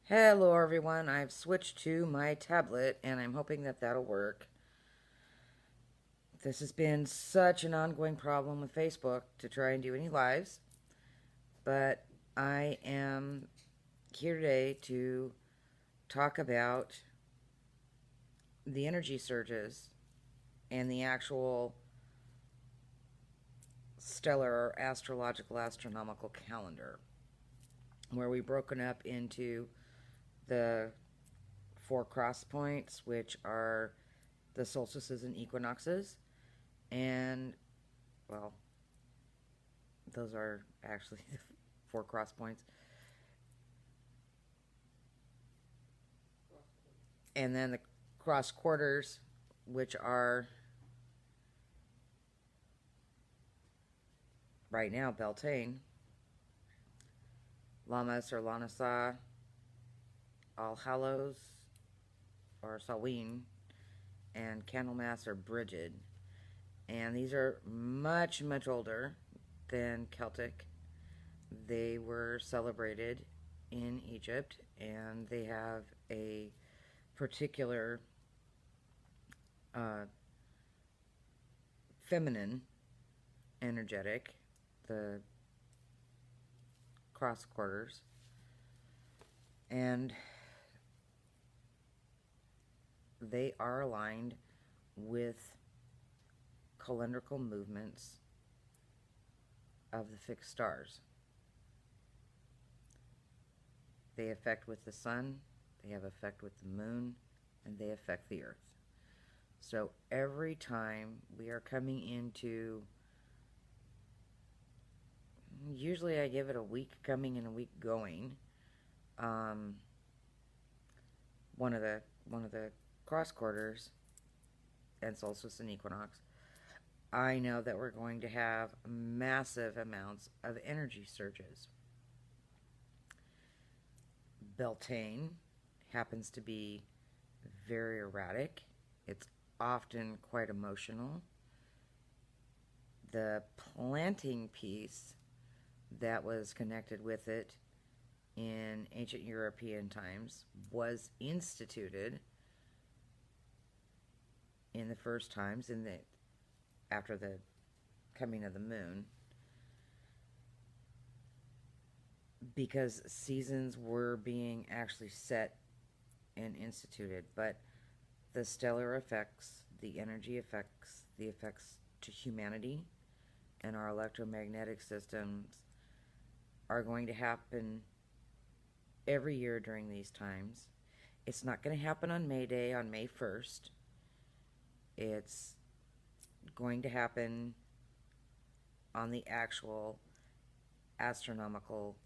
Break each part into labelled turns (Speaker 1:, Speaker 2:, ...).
Speaker 1: Hello everyone, I've switched to my tablet and I'm hoping that that'll work. This has been such an ongoing problem with Facebook to try and do any lives, but I am here today to talk about the energy surges and the actual stellar or astrological astronomical calendar, where we've broken up into the four cross points, which are the solstices and equinoxes, and well, those are actually the four cross points. And then the cross quarters, which are right now Beltane, Lammas or Lanasa, All Hallows or Samhain, and Candlemas or Brigid. And these are much, much older than Celtic. They were celebrated in Egypt, and they have a particular uh, feminine energetic, the cross quarters, and they are aligned with calendrical movements of the fixed stars. They affect with the sun, they have effect with the moon, and they affect the earth. So every time we are coming into, usually I give it a week coming and a week going. Um, one of the cross quarters and solstice and equinox, I know that we're going to have massive amounts of energy surges. Beltane happens to be very erratic. It's often quite emotional. The planting piece that was connected with it in ancient European times was instituted in the first times after the coming of the moon, because seasons were being actually set and instituted. But the stellar effects, the energy effects, the effects to humanity and our electromagnetic systems are going to happen every year during these times. It's not going to happen on May Day, on May 1st. It's going to happen on the actual astronomical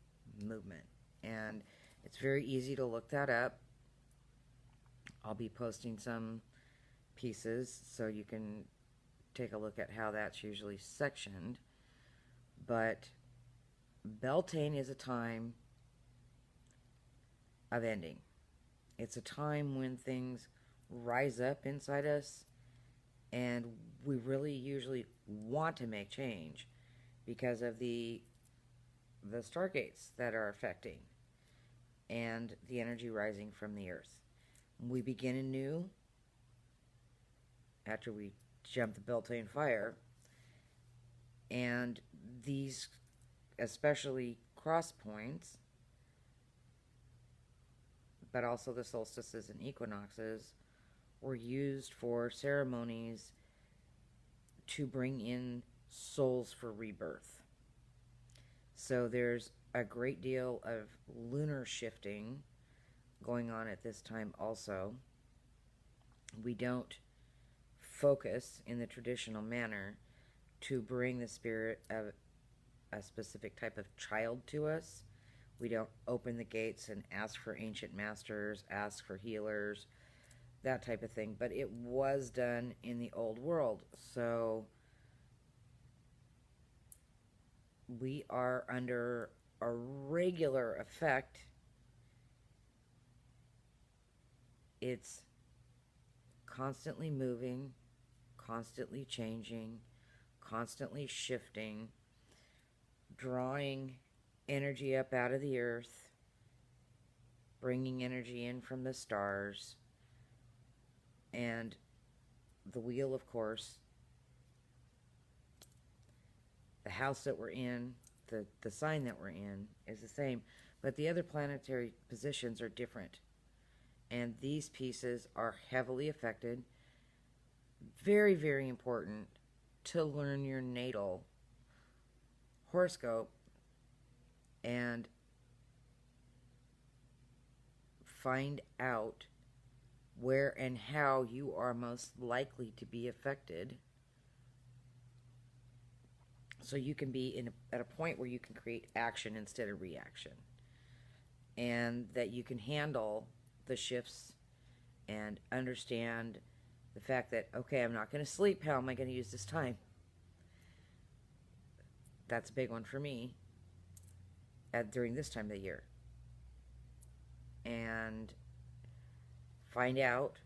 Speaker 1: movement. And it's very easy to look that up. I'll be posting some pieces so you can take a look at how that's usually sectioned. But Beltane is a time of ending. It's a time when things rise up inside us and we really usually want to make change because of the stargates that are affecting and the energy rising from the earth. We begin anew after we jump the Beltane fire, and these, especially cross points, but also the solstices and equinoxes, were used for ceremonies to bring in souls for rebirth. So there's a great deal of lunar shifting going on at this time also. We don't focus in the traditional manner to bring the spirit of a specific type of child to us. We don't open the gates and ask for ancient masters, ask for healers, that type of thing. But it was done in the old world. So we are under a regular effect. It's constantly moving, constantly changing, constantly shifting, drawing energy up out of the earth bringing energy in from the stars, and the wheel, of course, the house that we're in, the sign that we're in is the same, but the other planetary positions are different. And these pieces are heavily affected. Very, very important to learn your natal horoscope and find out where and how you are most likely to be affected, so you can be at a point where you can create action instead of reaction, and that you can handle the shifts and understand the fact that, okay, I'm not going to sleep. How am I going to use this time? That's a big one for me during this time of the year. And find out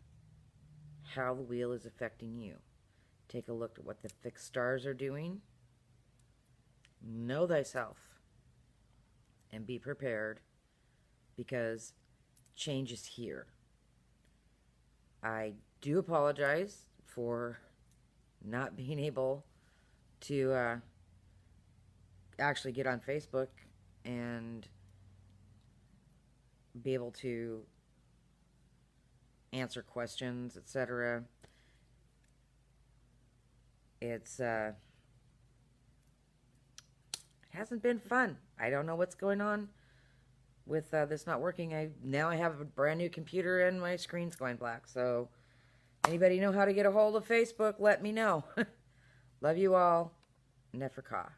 Speaker 1: how the wheel is affecting you. Take a look at what the fixed stars are doing. Know thyself and be prepared, because change is here. I do apologize for not being able to actually get on Facebook and be able to answer questions, etc. It's hasn't been fun. I don't know what's going on with this not working. Now I have a brand new computer and my screen's going black. So anybody know how to get a hold of Facebook, let me know. Love you all. Neferka.